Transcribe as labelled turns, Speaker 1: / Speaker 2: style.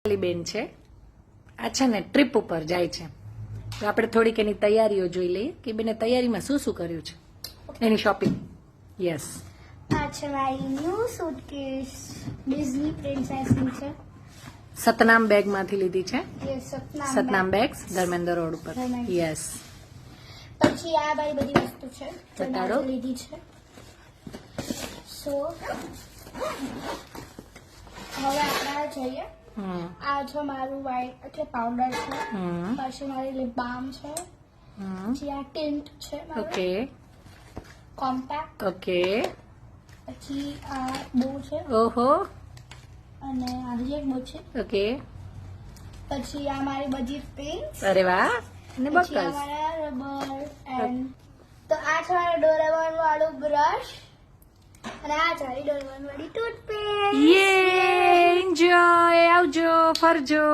Speaker 1: બેન છે, આ છે ને ટ્રીપ ઉપર જાય છે, તો આપણે થોડીક એની તૈયારીઓ જોઈ લઈએ કે બેને તૈયારીમાં શું શું કર્યું છે, એની શોપિંગ. યસ,
Speaker 2: આ છે મારી ન્યૂ સુટકેસ, ડિઝની પ્રિન્સેસની છે.
Speaker 1: સતનામ બેગ માંથી લીધી છે. સતનામ
Speaker 2: બેગ.
Speaker 1: બેગ્સ ધર્મેન્દ્ર રોડ ઉપર.
Speaker 2: ધર્મેન્દ્ર.
Speaker 1: યસ,
Speaker 2: પછી આ મારી બધી વસ્તુ છે જે મેં
Speaker 1: બતાડો.
Speaker 2: આજે લીધી છે. સો હવે આપણે જઈએ. આ છે મારું વ્હાઈટ એટલે પાવડર છે. પછી મારી લિપ બામ છે. પછી આ ટિન્ટ છે મારું.
Speaker 1: Okay
Speaker 2: compact.
Speaker 1: ઓકે.
Speaker 2: પછી આ બહુ છે
Speaker 1: ઓહો,
Speaker 2: અને આ હજી એક બહુ છે.
Speaker 1: ઓકે.
Speaker 2: પછી આ મારી બધી પિન્સ.
Speaker 1: અરે વાહ, અને
Speaker 2: પછી આ
Speaker 1: બકલ્સ.
Speaker 2: મારા રબર એન્ડ તો આ છે મારું ડોરેમોન વાળું બ્રશ અને આ છે મારી ડોરેમોન વાળી ટૂથપેસ્ટ.
Speaker 1: યે, એન્જોય, આવજો, ફરજો.